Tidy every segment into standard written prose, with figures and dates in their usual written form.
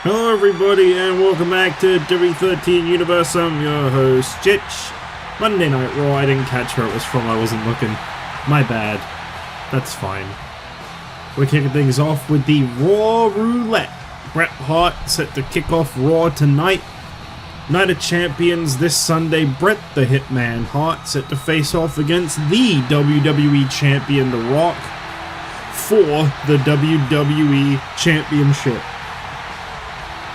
Hello everybody and welcome back to WWE13 Universe. I'm your host, Jitch. Monday Night Raw, I didn't catch where it was from, I wasn't looking. My bad. That's fine. We're kicking things off with the Raw Roulette. Bret Hart set to kick off Raw tonight. Night of Champions this Sunday. Bret the Hitman Hart set to face off against the WWE Champion, The Rock, for the WWE Championship.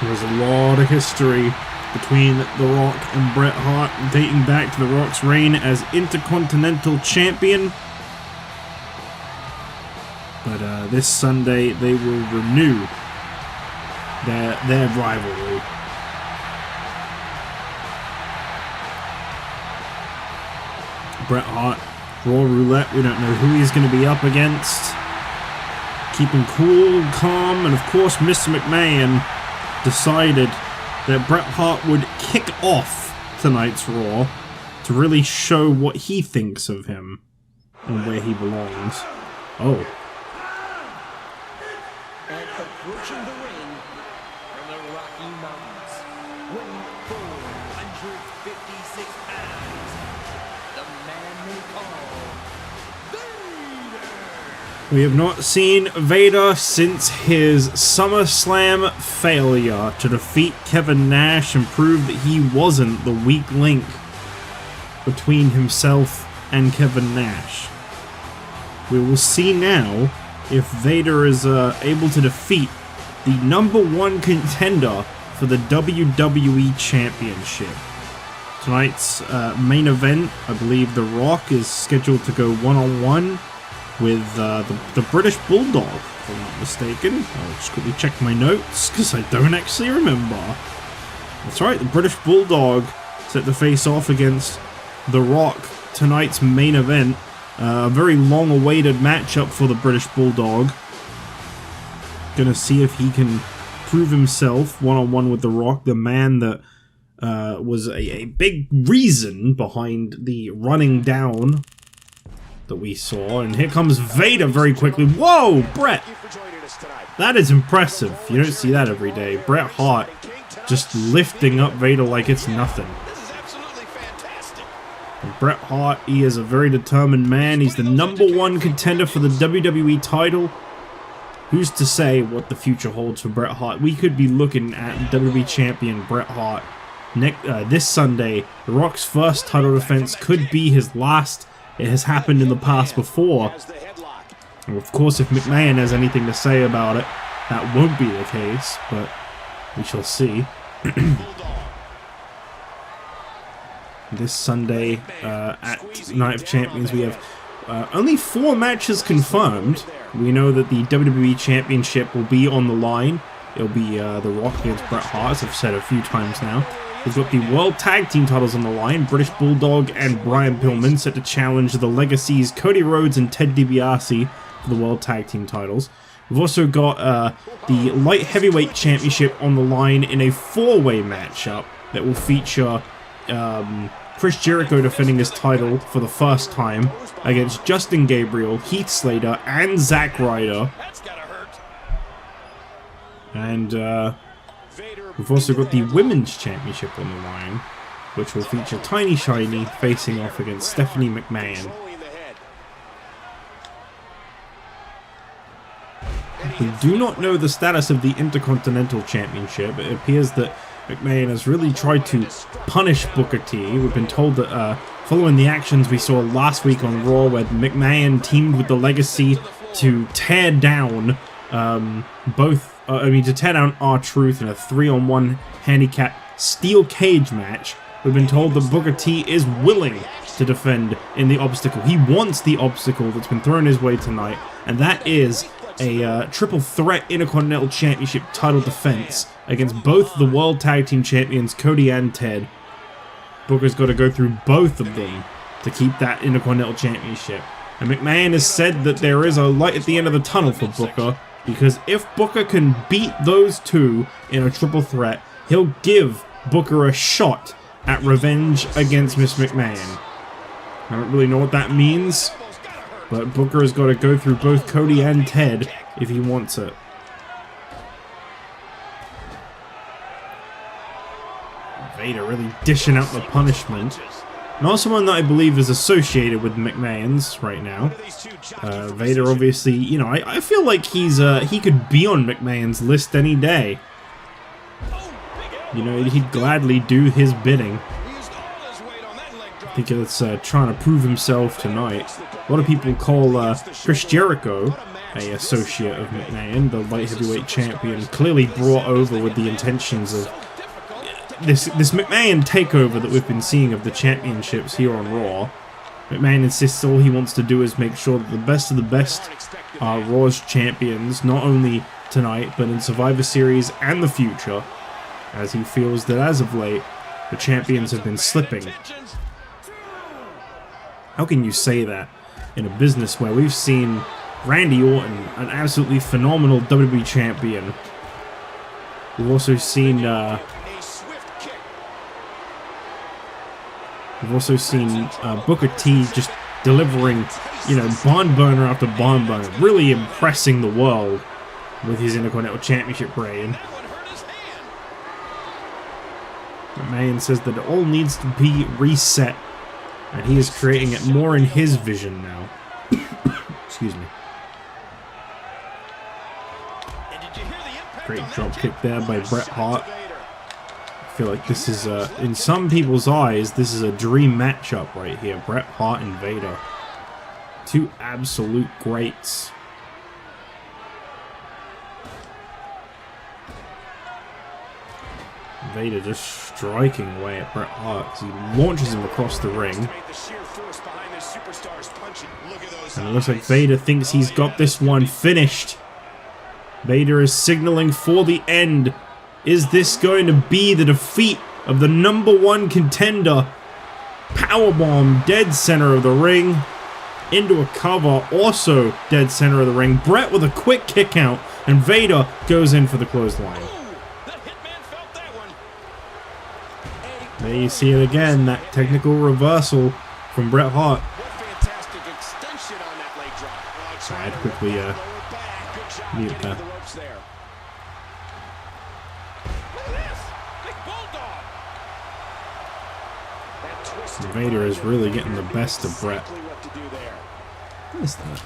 There's a lot of history between The Rock and Bret Hart, dating back to The Rock's reign as Intercontinental Champion. But this Sunday, they will renew their rivalry. Bret Hart, Raw Roulette, we don't know who he's going to be up against. Keeping cool, calm, and of course Mr. McMahon decided that Bret Hart would kick off tonight's Raw to really show what he thinks of him and where he belongs. Oh. And approaching the ring from the Rocky Mountains, weighing 456 pounds, the man they call Vader! We have not seen Vader since his SummerSlam failure to defeat Kevin Nash and prove that he wasn't the weak link between himself and Kevin Nash. We will see now if Vader is able to defeat the #1 contender for the WWE Championship. Tonight's main event, I believe The Rock is scheduled to go one-on-one with the British Bulldog, if I'm not mistaken. I'll just quickly check my notes, because I don't actually remember. That's right, the British Bulldog set to face off against The Rock, tonight's main event. A very long-awaited matchup for the British Bulldog. Gonna see if he can prove himself one-on-one with The Rock, the man that was a big reason behind the running down that we saw. And here comes Vader very quickly. Whoa, Bret! That is impressive. You don't see that every day. Bret Hart just lifting up Vader like it's nothing. And Bret Hart, he is a very determined man. He's the #1 contender for the WWE title. Who's to say what the future holds for Bret Hart? We could be looking at WWE Champion Bret Hart this Sunday. The Rock's first title defense could be his last. It has happened in the past before. And of course, if McMahon has anything to say about it, that won't be the case, but we shall see. This Sunday at Night of Champions, we have only 4 matches confirmed. We know that the WWE Championship will be on the line. It'll be The Rock against Bret Hart, as I've said a few times now. We've got the World Tag Team titles on the line. British Bulldog and Brian Pillman set to challenge the Legacies Cody Rhodes and Ted DiBiase for the World Tag Team titles. We've also got the Light Heavyweight Championship on the line in a 4-way matchup that will feature Chris Jericho defending his title for the first time against Justin Gabriel, Heath Slater, and Zack Ryder. And we've also got the Women's Championship on the line, which will feature Tiny Shiny facing off against Stephanie McMahon. We do not know the status of the Intercontinental Championship. It appears that McMahon has really tried to punish Booker T. We've been told that following the actions we saw last week on Raw, where McMahon teamed with the Legacy to tear down to tear down R-Truth in a 3-on-1 handicap steel cage match. We've been told that Booker T is willing to defend in the obstacle. He wants the obstacle that's been thrown his way tonight, and that is a triple threat Intercontinental Championship title defense against both the World Tag Team Champions, Cody and Ted. Booker's got to go through both of them to keep that Intercontinental Championship. And McMahon has said that there is a light at the end of the tunnel for Booker, because if Booker can beat those two in a triple threat, he'll give Booker a shot at revenge against Miss McMahon. I don't really know what that means, but Booker has got to go through both Cody and Ted if he wants it. Vader really dishing out the punishment. Not someone that I believe is associated with McMahon's right now. Vader, obviously, you know, I feel like he could be on McMahon's list any day. You know, he'd gladly do his bidding. I think it's trying to prove himself tonight. A lot of people call Chris Jericho a associate of McMahon, the light heavyweight champion, clearly brought over with the intentions of this McMahon takeover that we've been seeing of the championships here on Raw. McMahon insists all he wants to do is make sure that the best of the best are Raw's champions, not only tonight, but in Survivor Series and the future, as he feels that as of late, the champions have been slipping. How can you say that in a business where we've seen Randy Orton, an absolutely phenomenal WWE champion? We've also seen Booker T just delivering, you know, barn burner after barn burner, really impressing the world with his Intercontinental Championship reign. McMahon says that it all needs to be reset, and he is creating it more in his vision now. Excuse me. Great drop kick there by Bret Hart. I feel like this is, in some people's eyes, this is a dream matchup right here. Bret Hart and Vader. Two absolute greats. Vader just striking away at Bret Hart as he launches him across the ring. And it looks like Vader thinks he's got this one finished. Vader is signaling for the end. Is this going to be the defeat of the #1 contender? Powerbomb, dead center of the ring. Into a cover, also dead center of the ring. Bret with a quick kick out, and Vader goes in for the clothesline. There you see it again, that technical reversal from Bret Hart. So I'd quickly mute that. Vader is really getting the best of Bret. What is that?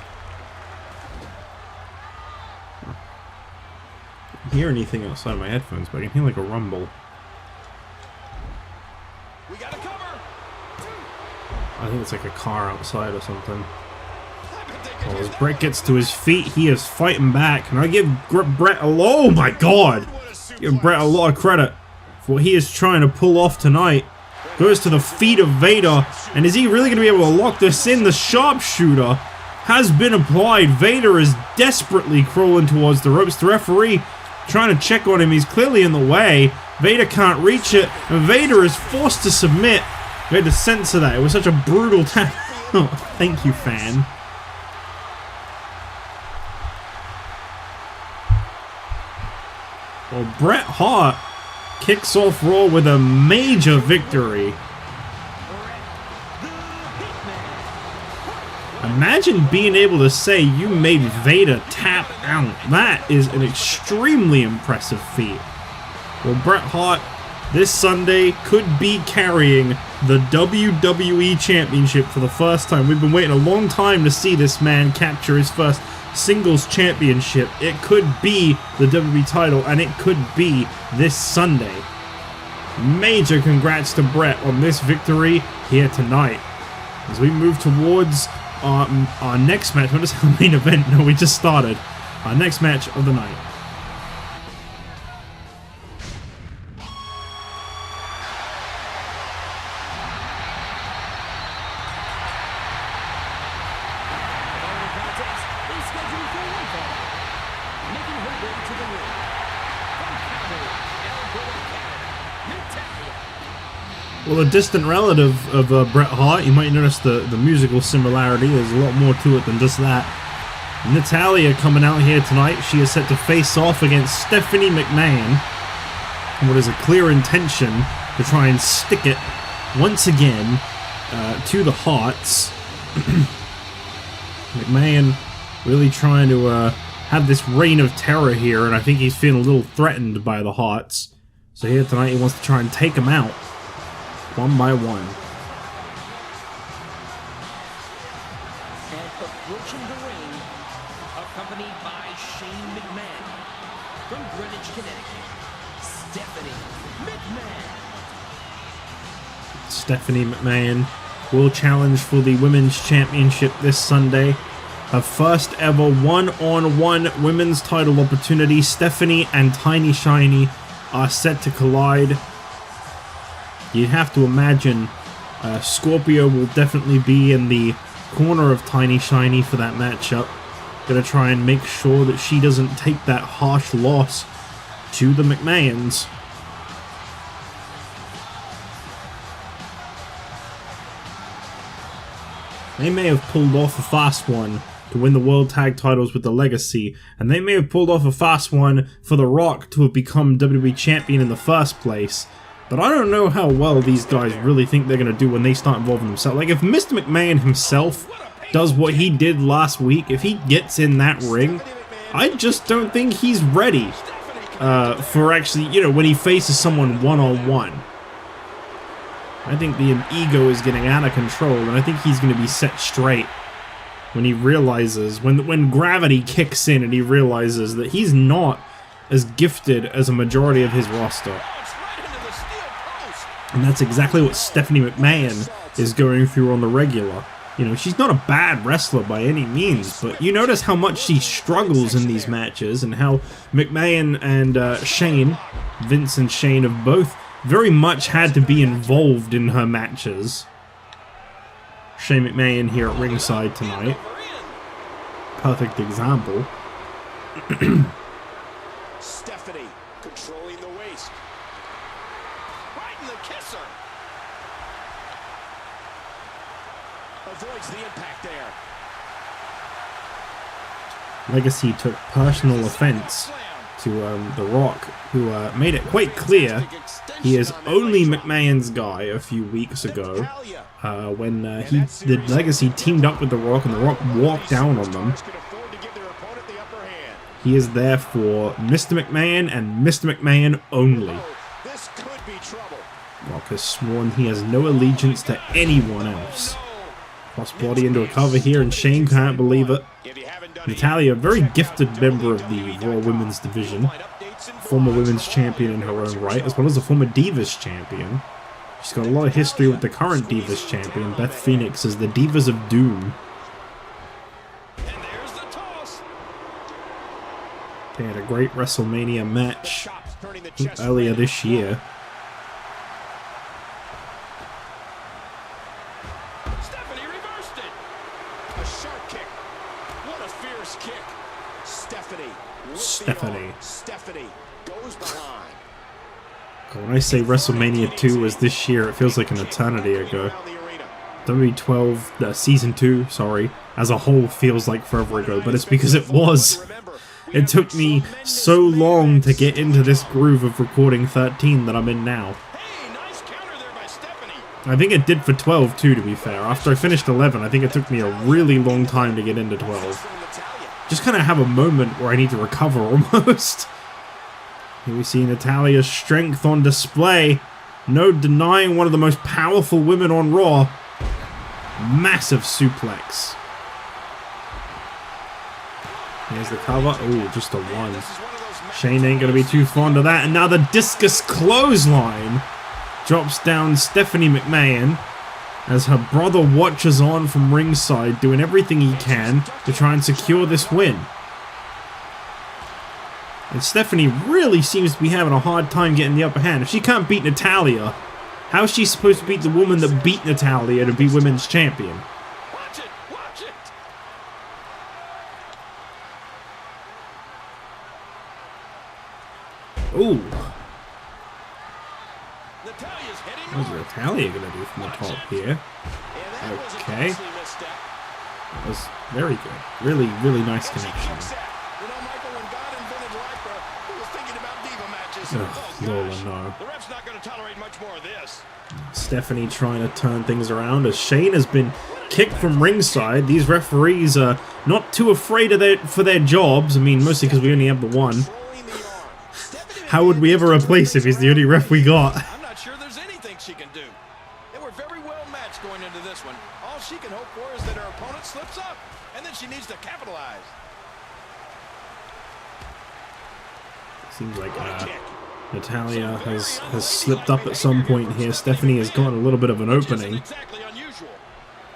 I can't hear anything outside my headphones, but I can hear like a rumble. I think it's like a car outside or something. Well, as Bret gets to his feet, he is fighting back. And I give Bret oh my god! Give Bret a lot of credit for what he is trying to pull off tonight. Goes to the feet of Vader. And is he really going to be able to lock this in? The sharpshooter has been applied. Vader is desperately crawling towards the ropes. The referee trying to check on him. He's clearly in the way. Vader can't reach it. And Vader is forced to submit. We had to censor that. It was such a brutal tap. Oh, thank you, fan. Well, Bret Hart kicks off Raw with a major victory. Imagine being able to say you made Vader tap out. That is an extremely impressive feat. Well, Bret Hart this Sunday could be carrying the WWE Championship for the first time. We've been waiting a long time to see this man capture his first singles championship. It could be the WWE title, and it could be this Sunday. Major congrats to Bret on this victory here tonight. As we move towards our next match. What is our main event? No, we just started. Our next match of the night. Well, a distant relative of Bret Hart. You might notice the musical similarity. There's a lot more to it than just that. Natalya coming out here tonight. She is set to face off against Stephanie McMahon. What is a clear intention to try and stick it once again to the Harts. McMahon really trying to have this reign of terror here, and I think he's feeling a little threatened by the Harts. So here tonight he wants to try and take them out. one by one. And approaching the ring, accompanied by Shane McMahon, from Greenwich, Connecticut, Stephanie McMahon. Stephanie McMahon will challenge for the Women's Championship this Sunday. Her first ever one-on-one women's title opportunity. Stephanie and Tiny Shiny are set to collide. You'd have to imagine Scorpio will definitely be in the corner of Tiny Shiny for that matchup. Gonna try and make sure that she doesn't take that harsh loss to the McMahons. They may have pulled off a fast one to win the World Tag Titles with the Legacy, and they may have pulled off a fast one for The Rock to have become WWE Champion in the first place, but I don't know how well these guys really think they're going to do when they start involving themselves. Like, if Mr. McMahon himself does what he did last week, if he gets in that ring, I just don't think he's ready for actually, you know, when he faces someone one-on-one. I think the ego is getting out of control, and I think he's going to be set straight when he realizes, when gravity kicks in and he realizes that he's not as gifted as a majority of his roster. And that's exactly what Stephanie McMahon is going through on the regular. You know, she's not a bad wrestler by any means, but you notice how much she struggles in these matches, and how McMahon and Shane, Vince and Shane, have both very much had to be involved in her matches. Shane McMahon here at ringside tonight. Perfect example. Stephanie controlling the waist. Right in the kisser. Avoids the impact there. Legacy took personal offense to The Rock, who made it quite clear he is only McMahon's guy a few weeks ago, when the Legacy teamed up with The Rock and The Rock walked down on them. He is there for Mr. McMahon and Mr. McMahon only. Rock has sworn he has no allegiance to anyone else. Crossbody into a cover here, and Shane can't believe it. Natalya, a very gifted member of the Raw Women's Division, former Women's Champion in her own right, as well as a former Divas Champion. She's got a lot of history with the current Divas Champion, Beth Phoenix, as the Divas of Doom. They had a great WrestleMania match earlier this year. Stephanie reversed it. A sharp kick. What a fierce kick. Stephanie goes behind. When I say WrestleMania 2 was this year, it feels like an eternity ago. WWE 12, Season 2, sorry, as a whole feels like forever ago, but it's because it was. It took me so long to get into this groove of recording 13 that I'm in now. I think it did for 12 too, to be fair. After I finished 11, I think it took me a really long time to get into 12. Just kind of have a moment where I need to recover almost. Here we see Natalya's strength on display. No denying one of the most powerful women on Raw. Massive suplex. Here's the cover. Oh, just a one. Shane ain't going to be too fond of that. And now the discus clothesline drops down Stephanie McMahon as her brother watches on from ringside, doing everything he can to try and secure this win. And Stephanie really seems to be having a hard time getting the upper hand. If she can't beat Natalya, how is she supposed to beat the woman that beat Natalya to be women's champion? Watch it, watch it. Ooh. Natalya's hitting What's Natalya going to do from the top here? Okay. That was very good. Really, really nice connection. Oh, Lola, no. The ref's not going to tolerate much more of this. Stephanie trying to turn things around as Shane has been kicked from ringside. These referees are not too afraid of for their jobs. I mean, mostly because we only have the one. How would we ever replace him? He's the only ref we got. I'm not sure there's anything she can do. capitalize. Seems like Natalya has slipped up at some point here. Stephanie has gotten a little bit of an opening.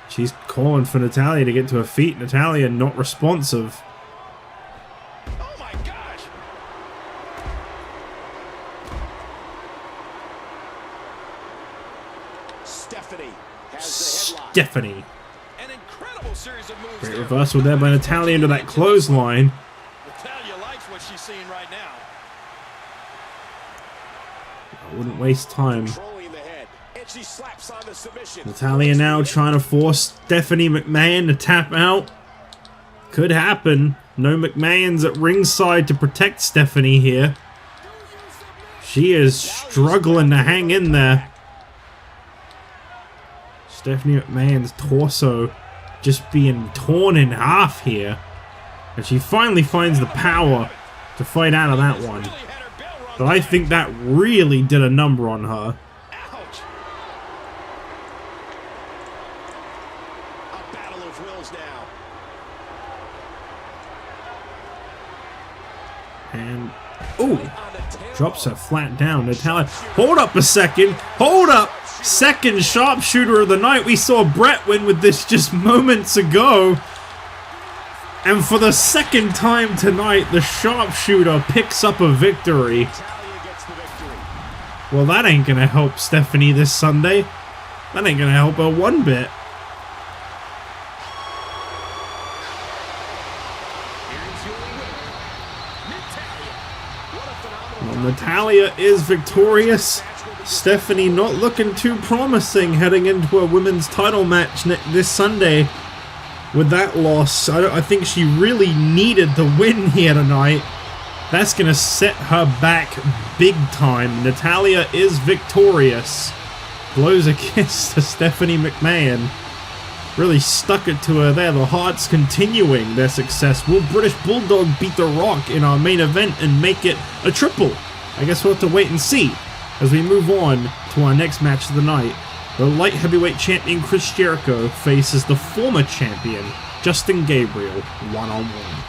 She's calling for Natalya to get to her feet. Natalya not responsive. Oh my gosh! Stephanie has the headlock. Stephanie. An incredible series of moves. Great reversal there by Natalya into that clothesline. Natalya likes what she's seeing right now. I wouldn't waste time. Controlling the head, and she slaps on the submission. Natalya now trying to force Stephanie McMahon to tap out. Could happen. No McMahon's at ringside to protect Stephanie here. She is struggling to hang in there. Stephanie McMahon's torso just being torn in half here. And she finally finds the power to fight out of that one. But I think that really did a number on her. Ouch. A battle of wills now. And, ooh, drops her flat down. Natalya, hold up a second. Hold up. Second sharpshooter of the night. We saw Bret win with this just moments ago. And for the second time tonight, the sharpshooter picks up a victory. Well, that ain't gonna help Stephanie this Sunday. That ain't gonna help her one bit. Well, Natalya is victorious. Stephanie not looking too promising heading into a women's title match this Sunday. With that loss, I think she really needed the win here tonight. That's going to set her back big time. Natalya is victorious. Blows a kiss to Stephanie McMahon. Really stuck it to her there. The Harts continuing their success. Will British Bulldog beat The Rock in our main event and make it a triple? I guess we'll have to wait and see as we move on to our next match of the night. The light heavyweight champion Chris Jericho faces the former champion Justin Gabriel one-on-one.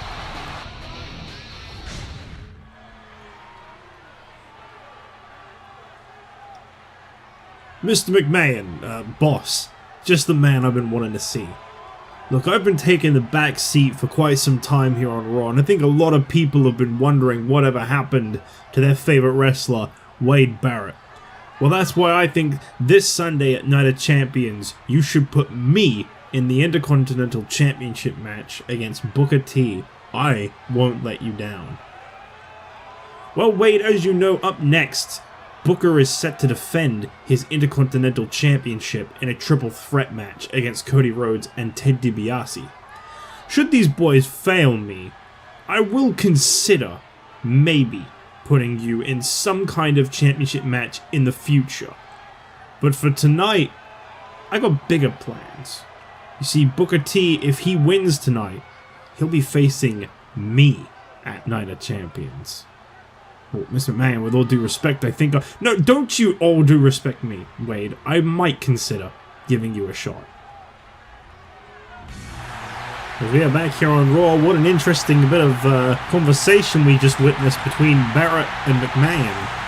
Mr. McMahon, boss, just the man I've been wanting to see. Look, I've been taking the back seat for quite some time here on Raw, and I think a lot of people have been wondering whatever happened to their favorite wrestler, Wade Barrett. Well, that's why I think this Sunday at Night of Champions, you should put me in the Intercontinental Championship match against Booker T. I won't let you down. Well, Wade, as you know, up next, Booker is set to defend his Intercontinental Championship in a triple threat match against Cody Rhodes and Ted DiBiase. Should these boys fail me, I will consider, maybe, putting you in some kind of championship match in the future. But for tonight, I got bigger plans. You see, Booker T, if he wins tonight, he'll be facing me at Night of Champions. Well, Mr. McMahon, with all due respect, I think... No, don't you all due respect me, Wade. I might consider giving you a shot. As we are back here on Raw, what an interesting bit of conversation we just witnessed between Barrett and McMahon.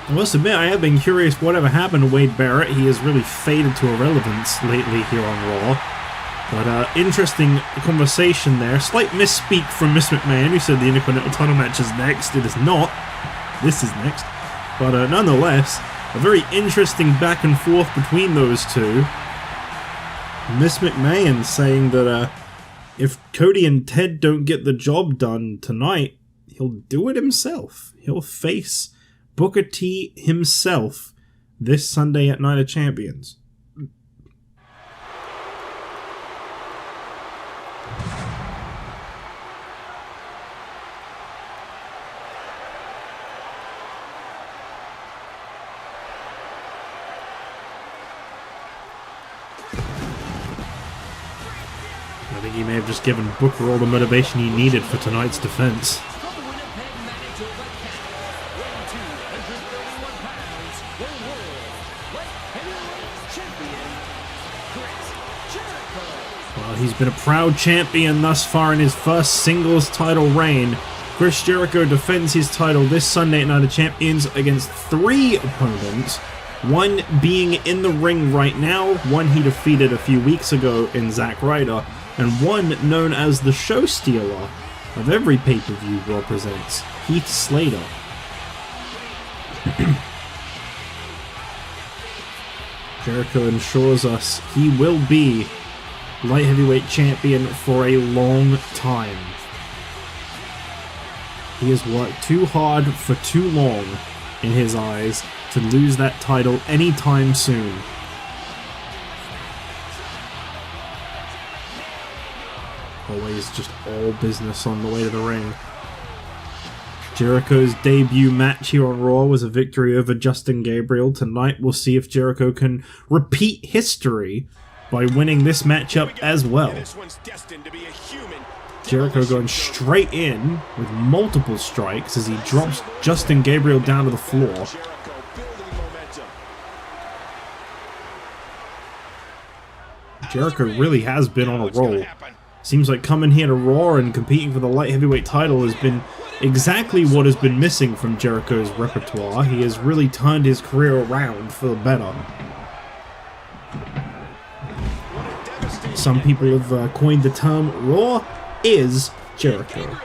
I must admit, I have been curious whatever happened to Wade Barrett. He has really faded to irrelevance lately here on Raw. But interesting conversation there. Slight misspeak from Miss McMahon, who said the Intercontinental title match is next. It is not. This is next. But nonetheless, a very interesting back and forth between those two. Miss McMahon saying that if Cody and Ted don't get the job done tonight, he'll do it himself. He'll face Booker T himself this Sunday at Night of Champions. I think he may have just given Booker all the motivation he needed for tonight's defense. The Winnipeg Manitoba He's been a proud champion thus far in his first singles title reign. Chris Jericho defends his title this Sunday at Night of Champions against 3 opponents, one being in the ring right now, one he defeated a few weeks ago in Zack Ryder, and one known as the show stealer of every pay-per-view Raw presents, Heath Slater. Jericho ensures us he will be light heavyweight champion for a long time. He has worked too hard for too long, in his eyes, to lose that title anytime soon. Always just all business on the way to the ring. Jericho's debut match here on Raw was a victory over Justin Gabriel. Tonight we'll see if Jericho can repeat history by winning this matchup as well. Jericho going straight in with multiple strikes as he drops Justin Gabriel down to the floor. Jericho really has been on a roll. Seems like coming here to Raw and competing for the light heavyweight title has been exactly what has been missing from Jericho's repertoire. He has really turned his career around for the better. Some people have coined the term Raw is Jericho.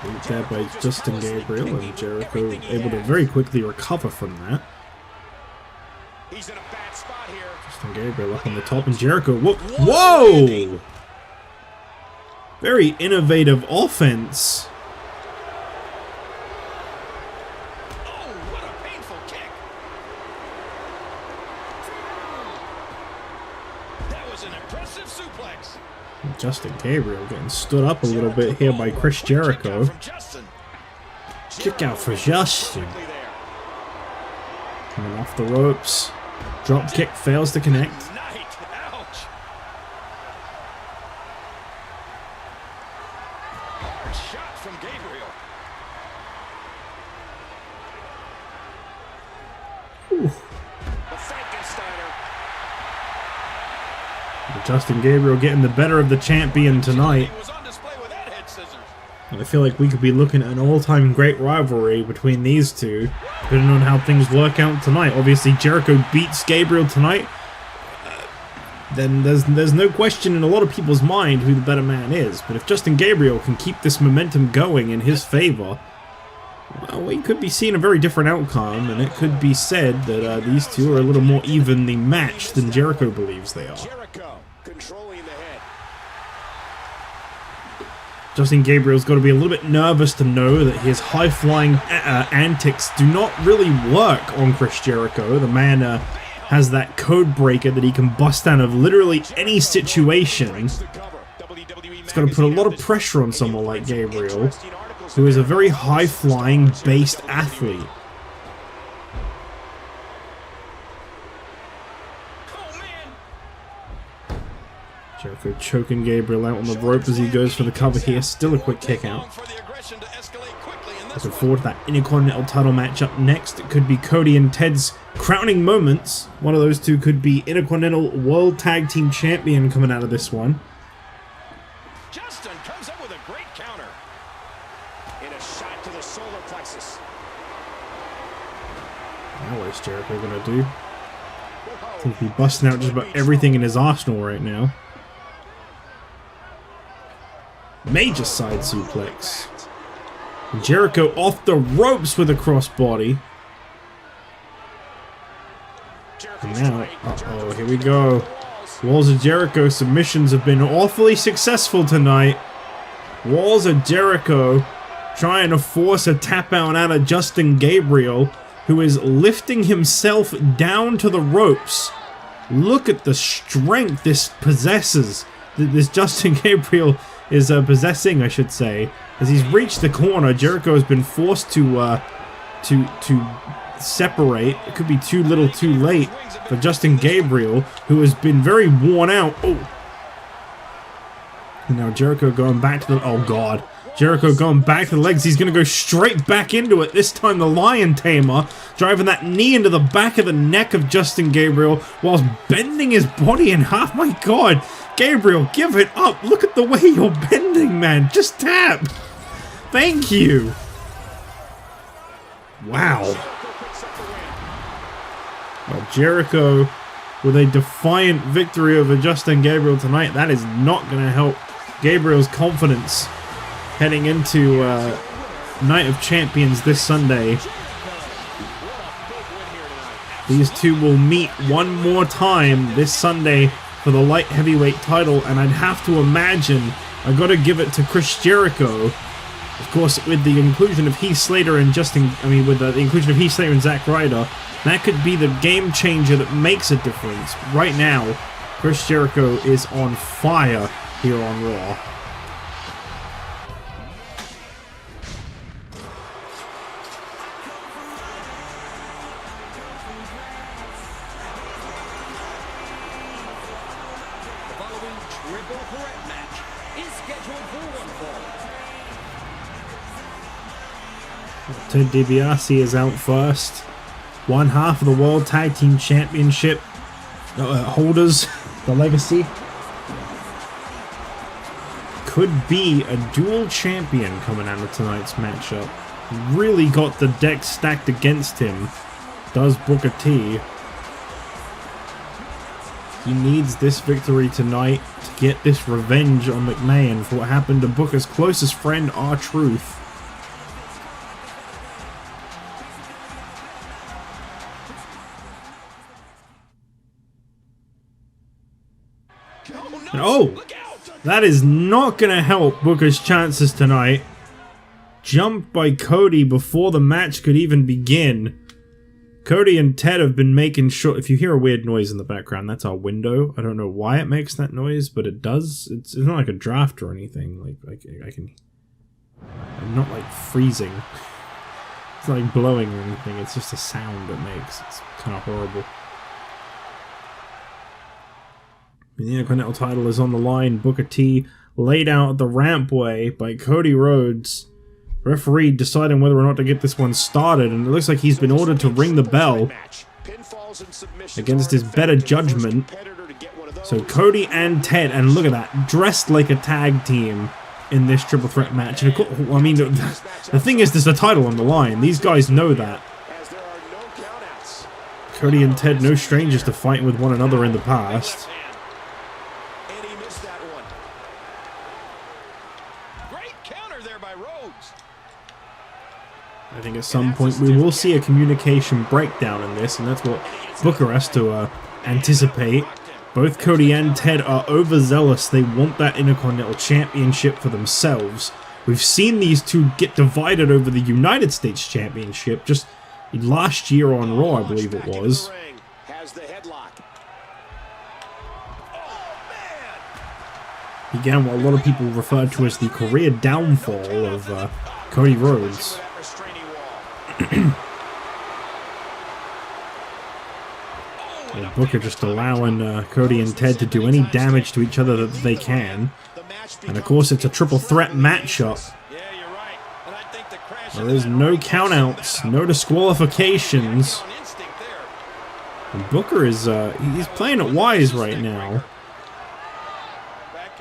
Beat there by Justin Gabriel, and Jericho able to very quickly recover from that. He's in a bad spot here. Justin Gabriel up on the top, and Jericho. Whoa! Very innovative offense. Oh, what a painful kick. That was an impressive suplex. Justin Gabriel getting stood up a little bit here by Chris Jericho. Kick out for Justin. Coming off the ropes. Drop kick fails to connect. Ouch. Hard shot from Gabriel. The Frankensteiner. Justin Gabriel getting the better of the champion tonight. He was on display with that head scissors. I feel like we could be looking at an all-time great rivalry between these two, depending on how things work out tonight. Obviously, Jericho beats Gabriel tonight. Then there's no question in a lot of people's mind who the better man is. But if Justin Gabriel can keep this momentum going in his favor, well, we could be seeing a very different outcome, and it could be said that these two are a little more evenly matched than Jericho believes they are. Jericho controlling the head. Justin Gabriel's got to be a little bit nervous to know that his high-flying antics do not really work on Chris Jericho. The man has that code breaker that he can bust out of literally any situation. It's got to put a lot of pressure on someone like Gabriel, who is a very high-flying based athlete. Jericho choking Gabriel out on the rope as he goes for the cover here. Still a quick kick out. Looking forward to that Intercontinental title match up next. It could be Cody and Ted's crowning moments. One of those two could be Intercontinental World Tag Team Champion coming out of this one. Justin comes up with a great counter. And a shot to the solar plexus. Now what is Jericho going to do? Seems to be busting out just about everything in his arsenal right now. Major side suplex. Jericho off the ropes with a crossbody. And now, uh-oh, here we go. Walls of Jericho submissions have been awfully successful tonight. Walls of Jericho trying to force a tap out of Justin Gabriel, who is lifting himself down to the ropes. Look at the strength this possesses. This Justin Gabriel is possessing, I should say. As he's reached the corner, Jericho has been forced to separate. It could be too little too late for Justin Gabriel, who has been very worn out. Oh! And now Jericho going back to the... Oh, God. Jericho going back to the legs. He's going to go straight back into it. This time the Lion Tamer driving that knee into the back of the neck of Justin Gabriel whilst bending his body in half. My God, Gabriel, give it up. Look at the way you're bending, man. Just tap. Thank you. Wow. Well, Jericho with a defiant victory over Justin Gabriel tonight. That is not going to help Gabriel's confidence heading into Night of Champions this Sunday. These two will meet one more time this Sunday for the light heavyweight title, and I'd have to imagine I got to give it to Chris Jericho. Of course, with the inclusion of Heath Slater and with the inclusion of Heath Slater and Zack Ryder, that could be the game changer that makes a difference. Right now, Chris Jericho is on fire here on Raw. Ted DiBiase is out first. One half of the World Tag Team Championship holders, the Legacy, could be a dual champion coming out of tonight's matchup. Really got the deck stacked against him, does Booker T. He needs this victory tonight to get this revenge on McMahon for what happened to Booker's closest friend, R-Truth. Oh, that is not going to help Booker's chances tonight. Jumped by Cody before the match could even begin. Cody and Ted have been making sure... If you hear a weird noise in the background, that's our window. I don't know why it makes that noise, but it does. It's not like a draft or anything. I'm not like freezing. It's not like blowing or anything. It's just a sound it makes. It's kind of horrible. The Intercontinental title is on the line. Booker T laid out the rampway by Cody Rhodes. Referee deciding whether or not to get this one started, and it looks like he's been ordered to ring the bell against his better judgment. So Cody and Ted, and look at that, dressed like a tag team in this triple threat match. And of course, I mean, the thing is, there's a title on the line. These guys know that. Cody and Ted, no strangers to fighting with one another in the past. I think at some point we will see a communication breakdown in this, and that's what Booker has to anticipate. Both Cody and Ted are overzealous. They want that Intercontinental Championship for themselves. We've seen these two get divided over the United States Championship just last year on Raw, I believe it was. Began what a lot of people refer to as the career downfall of Cody Rhodes. Well, Booker just allowing Cody and Ted to do any damage to each other that they can. And of course it's a triple threat matchup. There is no countouts, no disqualifications. And Booker is he's playing it wise right now.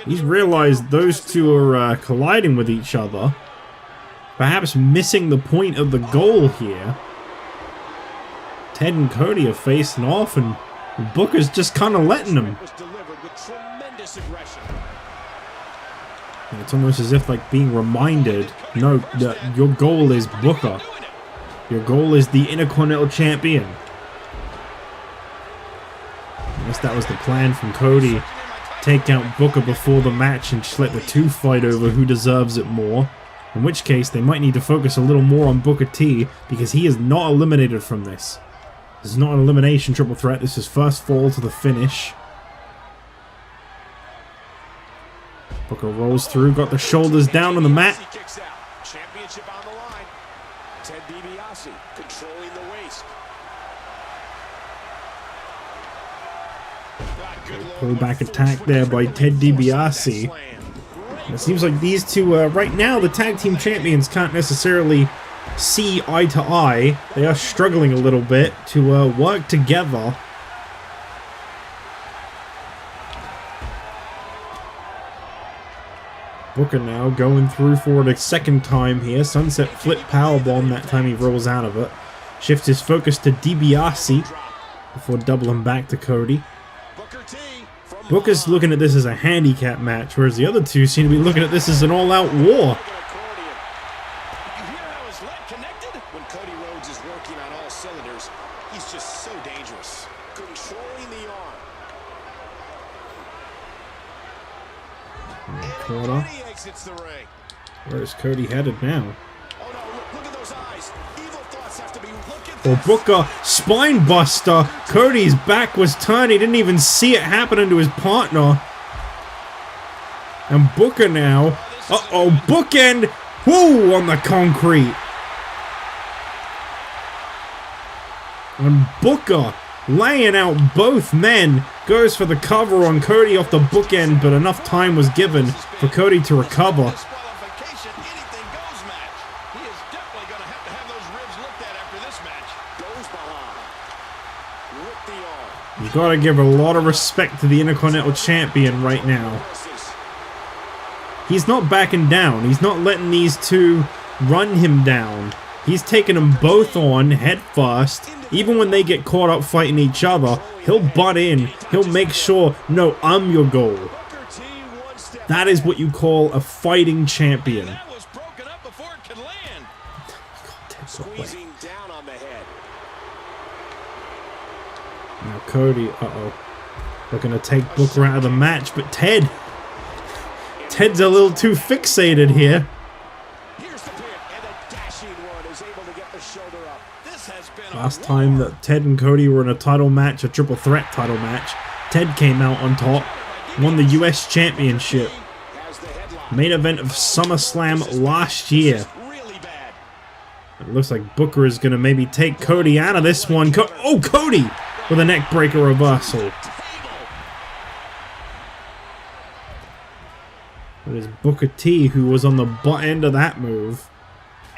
He's realized those two are colliding with each other. Perhaps missing the point of the goal here. Ted and Cody are facing off, and Booker's just kind of letting them. It's almost as if like being reminded, no, your goal is Booker. Your goal is the Intercontinental Champion. I guess that was the plan from Cody. Take out Booker before the match and just let the two fight over who deserves it more. In which case, they might need to focus a little more on Booker T, because he is not eliminated from this. This is not an elimination triple threat, this is first fall to the finish. Booker rolls through, got the shoulders down on the mat. Championship on the line. Ted DiBiase controlling the waist. Pull back attack there by Ted DiBiase. It seems like these two, right now, the tag team champions can't necessarily see eye to eye. They are struggling a little bit to work together. Booker now going through for it a second time here. Sunset flip powerbomb, that time he rolls out of it. Shifts his focus to DiBiase before doubling back to Cody. Booker's looking at this as a handicap match, whereas the other two seem to be looking at this as an all-out war. You hear how his leg connected? When Cody Rhodes is working on all cylinders, he's just so dangerous. Controlling the arm. Corner. He exits the ring. Where is Cody headed now? Oh no, look at those eyes. Evil thoughts have to be looking. Well, Booker, spine buster. Cody's back was turned. He didn't even see it happening to his partner. And Booker now. Uh-oh, bookend. Whoo, on the concrete. And Booker laying out both men. Goes for the cover on Cody off the bookend, but enough time was given for Cody to recover. Disqualification, anything goes match. He is definitely going to have those ribs looked at after this match. Goes behind. With the arm. You gotta give a lot of respect to the Intercontinental Champion right now. He's not backing down. He's not letting these two run him down. He's taking them both on head first. Even when they get caught up fighting each other, he'll butt in. He'll make sure, no, I'm your goal. That is what you call a fighting champion. That was broken up before it could land. Squeezing down on the head. Now Cody, uh-oh. They're going to take Booker out of the match, but Ted's a little too fixated here. Here's the pin, and a dashing one is able to get the shoulder up. This has been Last time that Ted and Cody were in a title match, a triple threat title match, Ted came out on top, won the US Championship. Main event of SummerSlam last year. It looks like Booker is going to maybe take Cody out of this one. Oh, Cody with a neck breaker reversal. It is Booker T who was on the butt end of that move.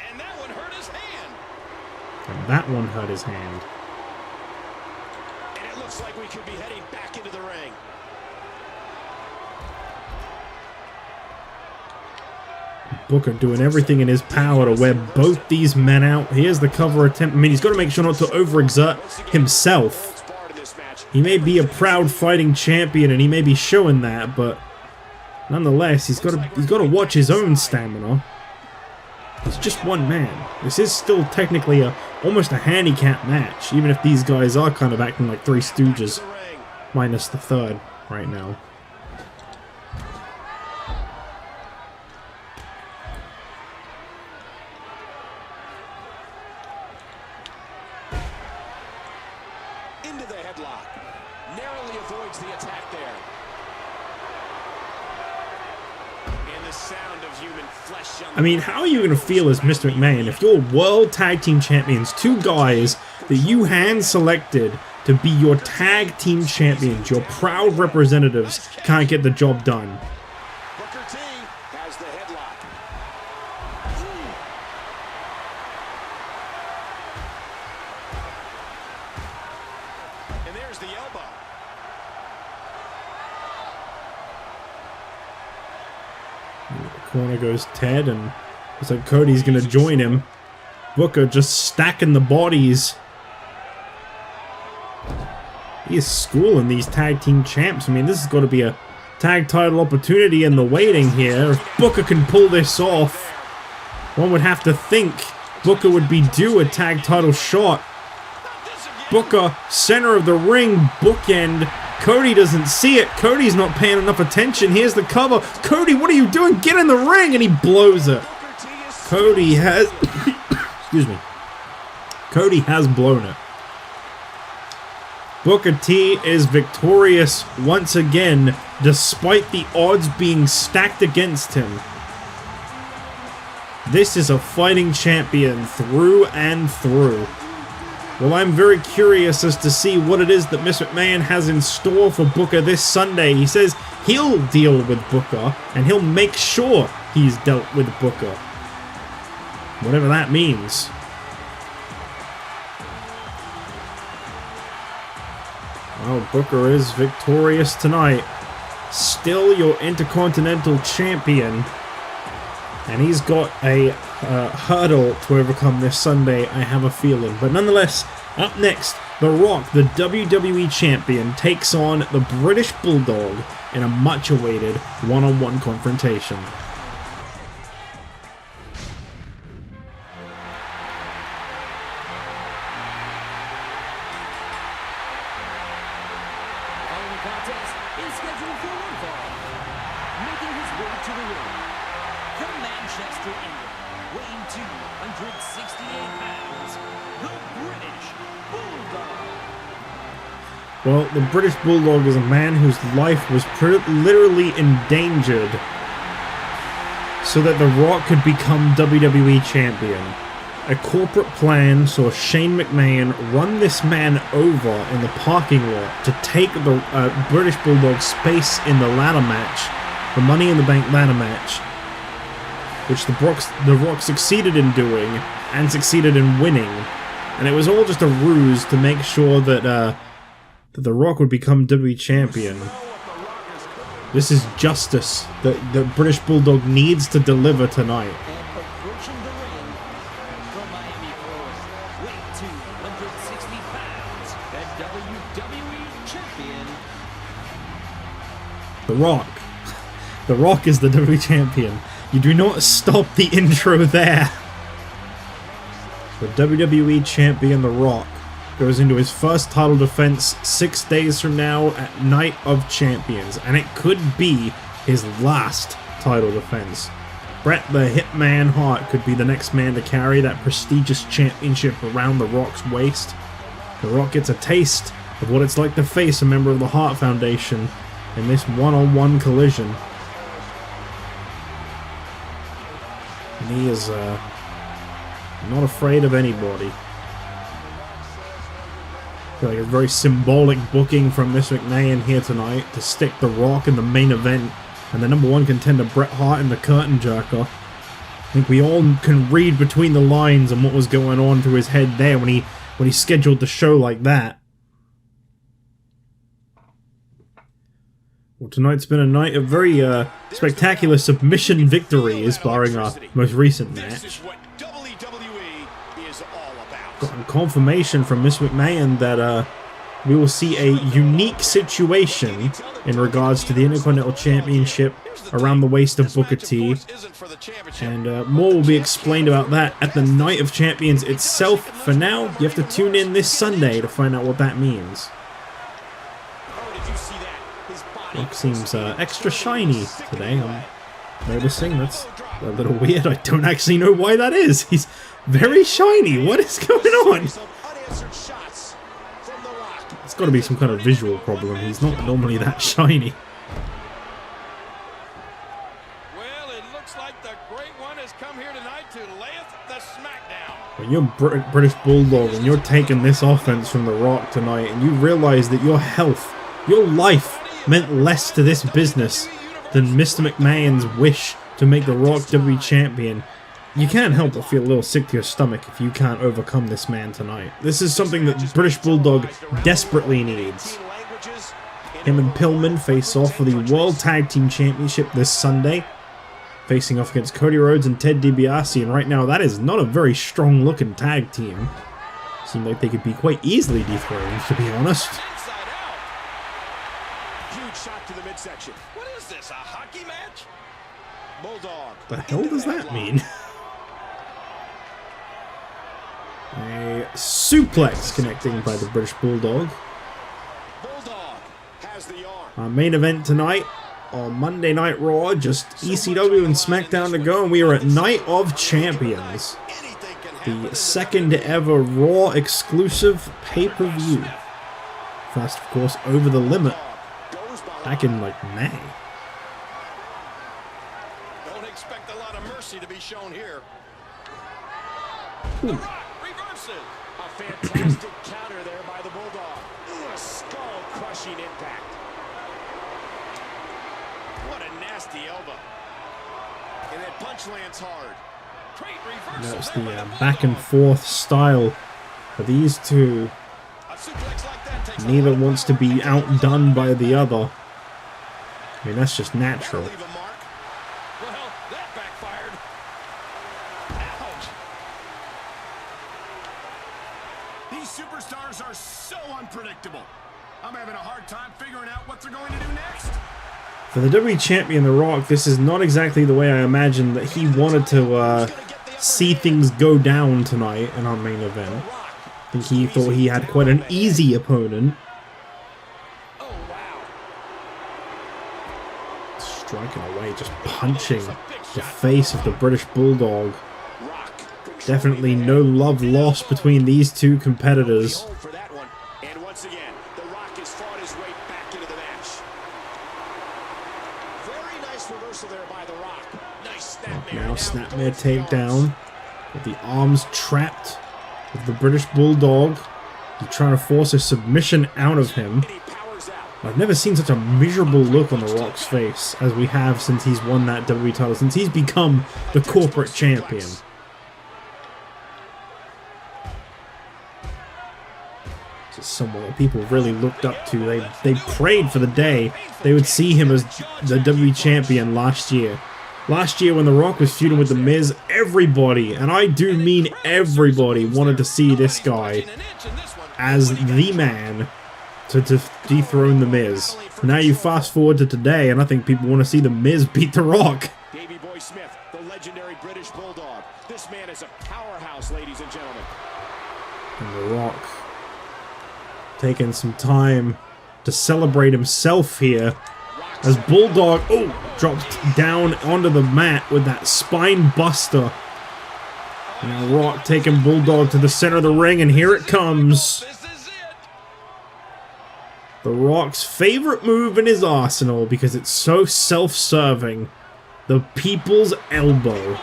And that one hurt his hand. And that one hurt his hand. And it looks like we could be heading back into the ring. Booker doing everything in his power to wear both these men out. Here's the cover attempt. I mean, he's got to make sure not to overexert himself. He may be a proud fighting champion, and he may be showing that, but nonetheless, he's got to watch his own stamina. He's just one man. This is still technically almost a handicap match, even if these guys are kind of acting like Three Stooges, minus the third right now. Into the headlock. Narrowly avoids the attack there. And the sound of human flesh. I mean, how are you going to feel as Mr. McMahon if your World Tag Team Champions, two guys that you hand-selected to be your Tag Team Champions, your proud representatives, can't get the job done? Booker T has the headlock. And there's the elbow. Corner goes Ted, and looks like Cody's going to join him. Booker just stacking the bodies. He is schooling these tag team champs. I mean, this has got to be a tag title opportunity in the waiting here. If Booker can pull this off, one would have to think Booker would be due a tag title shot. Booker, center of the ring, bookend. Cody doesn't see it. Cody's not paying enough attention. Here's the cover. Cody, what are you doing? Get in the ring! And he blows it. Cody has... Excuse me. Cody has blown it. Booker T is victorious once again, despite the odds being stacked against him. This is a fighting champion through and through. Well, I'm very curious as to see what it is that Mr. McMahon has in store for Booker this Sunday. He says he'll deal with Booker, and he'll make sure he's dealt with Booker. Whatever that means. Well, Booker is victorious tonight. Still your Intercontinental Champion. And he's got a hurdle to overcome this Sunday, I have a feeling. But nonetheless, up next, The Rock, the WWE Champion, takes on the British Bulldog in a much-awaited one-on-one confrontation. Well, the British Bulldog is a man whose life was literally endangered so that The Rock could become WWE Champion. A corporate plan saw Shane McMahon run this man over in the parking lot to take the British Bulldog's space in the ladder match, the Money in the Bank ladder match, which the Rock succeeded in doing and succeeded in winning. And it was all just a ruse to make sure that The Rock would become WWE Champion. This is justice that the British Bulldog needs to deliver tonight. Approaching the ring from Miami, Florida, weight 260 pounds, the WWE Champion. The Rock. The Rock is the WWE Champion. You do not stop the intro there. The WWE Champion, The Rock, goes into his first title defense 6 days from now at Night of Champions, and it could be his last title defense. Bret the Hitman Hart could be the next man to carry that prestigious championship around The Rock's waist. The Rock gets a taste of what it's like to face a member of the Hart Foundation in this one-on-one collision. And he is not afraid of anybody. Like a very symbolic booking from Mr. McMahon here tonight to stick The Rock in the main event and the #1 contender Bret Hart in the curtain jerker. I think we all can read between the lines on what was going on through his head there when he scheduled the show like that. Well, tonight's been a night of very spectacular submission victories, barring our most recent match. Gotten confirmation from Miss McMahon that we will see a unique situation in regards to the Intercontinental Championship around the waist of Booker T, and more will be explained about that at the Night of Champions itself. For now, you have to tune in this Sunday to find out what that means. Rock seems extra shiny today, I'm noticing. That's a little weird. I don't actually know why that is. He's very shiny. What is going on? It's got to be some kind of visual problem. He's not normally that shiny. Well, it looks like the Great One has come here tonight to layeth the smackdown. When you're British Bulldog and you're taking this offense from The Rock tonight, and you realize that your health, your life, meant less to this business than Mr. McMahon's wish to make The Rock WWE Champion, you can't help but feel a little sick to your stomach if you can't overcome this man tonight. This is something that British Bulldog desperately needs. Him and Pillman face off for the World Tag Team Championship this Sunday, facing off against Cody Rhodes and Ted DiBiase, and right now that is not a very strong looking tag team. Seem like they could be quite easily dethroned, to be honest. Huge shot to the midsection. What is this, a hockey match? Bulldog. The hell does that mean? A suplex connecting by the British Bulldog. Bulldog has the arm. Our main event tonight on Monday Night Raw, just ECW and SmackDown to go, and we are at Night of Champions, the second ever Raw exclusive pay-per-view. First, of course, Over the Limit, back in like May. Don't expect a lot of mercy to be shown here. Ooh. Reverses. A fantastic counter there by the Bulldog. A skull-crushing impact. What a nasty elbow. And that punch lands hard. Great reversal. That's the back and forth style of these two. A suplex like that takes Neither wants to be outdone by the other. I mean, that's just natural. leave a mark. Well, that backfired. Ouch. These superstars are so unpredictable. I'm having a hard time figuring out what they're going to do next. For the WWE Champion, The Rock, this is not exactly the way I imagined that he wanted to see things go down tonight in our main event. I think he thought he had quite an easy opponent. Oh, wow. Striking away, just punching the face of the British Bulldog. Definitely no love lost between these two competitors. For that one. And once again, The Rock has fought his way back into the match. Very nice reversal there by The Rock. Nice snapmare. Now snapmare takedown with the arms trapped of the British Bulldog. He's trying to force a submission out of him. He powers out. I've never seen such a miserable look on The Rock's face as we have since he's won that WWE title, since he's become the corporate champion. It's someone that people really looked up to. They prayed for the day they would see him as the WWE champion last year. Last year when The Rock was feuding with The Miz, everybody, and I do mean everybody, wanted to see this guy as the man to dethrone The Miz. Now you fast forward to today, and I think people want to see The Miz beat The Rock. Davey Boy Smith, the legendary British Bulldog. This man is a powerhouse, ladies and gentlemen. And The Rock taking some time to celebrate himself here as Bulldog, drops down onto the mat with that spine buster. Now Rock taking Bulldog to the center of the ring, and here it comes. This is it. The Rock's favorite move in his arsenal because it's so self-serving. The People's Elbow.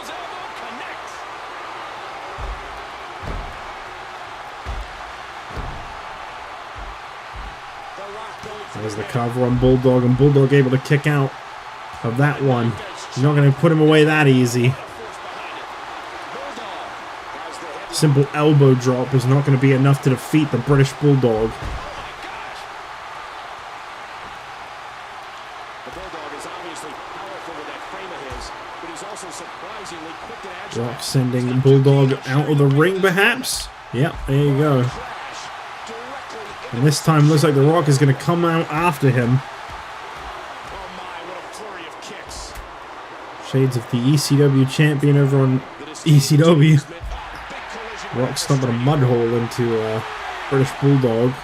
There's the cover on Bulldog, and Bulldog able to kick out of that one. He's not going to put him away that easy. Simple elbow drop is not going to be enough to defeat the British Bulldog. Rock sending Bulldog out of the ring, perhaps? Yep, there you go. And this time looks like The Rock is going to come out after him. Shades of the ECW champion over on ECW. Rock stomping a mud hole into British Bulldog.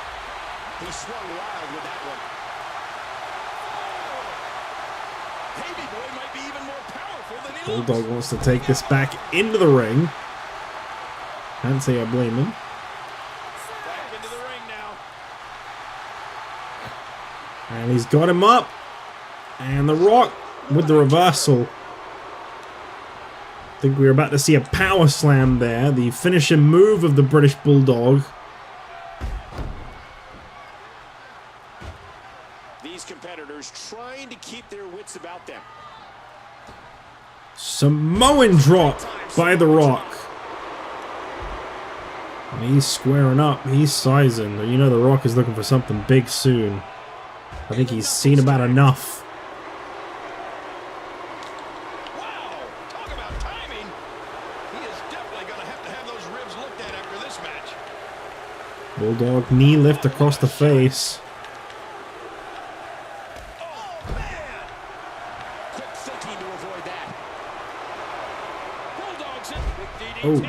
Bulldog wants to take this back into the ring. Can't say I blame him. And he's got him up. And The Rock with the reversal. I think we're about to see a power slam there. The finishing move of the British Bulldog. These competitors trying to keep their wits about them. Samoan drop by The Rock. And he's squaring up. He's sizing. You know The Rock is looking for something big soon. I think he's seen about enough. Wow, talk about timing. He is definitely going to have those ribs looked at after this match. Bulldog knee lift across the face. Oh, man. Quick thinking to avoid that. Bulldog's in with DDT. Oh,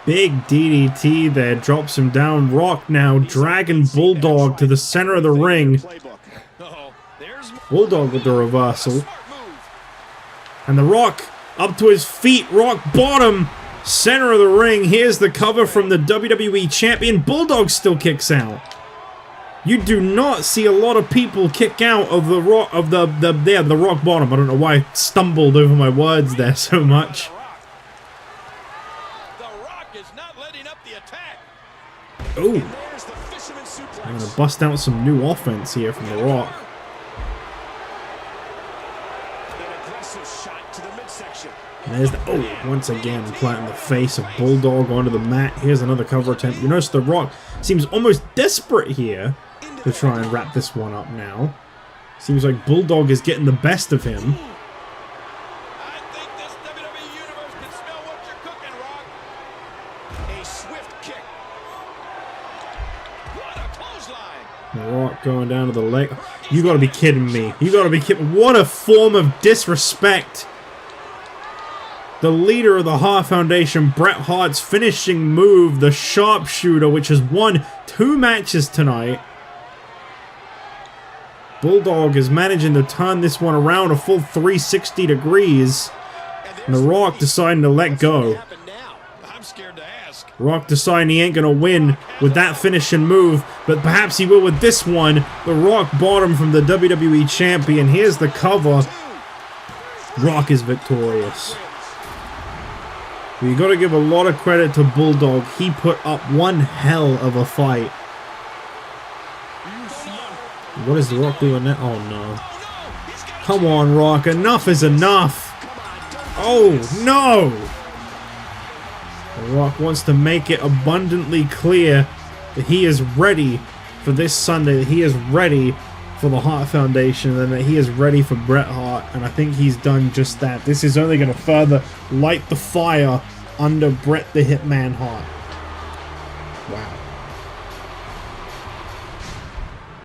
big DDT there. Drops him down. Rock now dragging Bulldog to the center of the ring. Bulldog with the reversal. And The Rock up to his feet. Rock bottom. Center of the ring. Here's the cover from the WWE Champion. Bulldog still kicks out. You do not see a lot of people kick out of the Rock the Rock bottom. I don't know why I stumbled over my words there so much. Ooh. There's the fisherman suplex. I'm going to bust out some new offense here from The Rock. An aggressive shot to the midsection. And there's the, oh, once again planting the face of Bulldog onto the mat. Here's another cover attempt. You notice The Rock seems almost desperate here to try and wrap this one up now. Seems like Bulldog is getting the best of him. I think this WWE Universe can smell what you're cooking, Rock. A swift kick. What a clothesline. The Rock going down to the leg. You gotta be kidding me. You gotta be kidding. What a form of disrespect. The leader of the Hart Foundation, Bret Hart's finishing move, the sharpshooter, which has won 2 matches tonight. Bulldog is managing to turn this one around a full 360 degrees. And The Rock deciding to let go. I'm scared to ask. Rock deciding he ain't gonna win with that finishing move, but perhaps he will with this one. The Rock bottom from the WWE Champion. Here's the cover. Rock is victorious. You gotta give a lot of credit to Bulldog. He put up one hell of a fight. What is The Rock doing now? Oh no. Come on, Rock. Enough is enough. Oh no. The Rock wants to make it abundantly clear that he is ready for this Sunday. That he is ready for the Hart Foundation. And that he is ready for Bret Hart. And I think he's done just that. This is only going to further light the fire under Bret the Hitman Hart. Wow.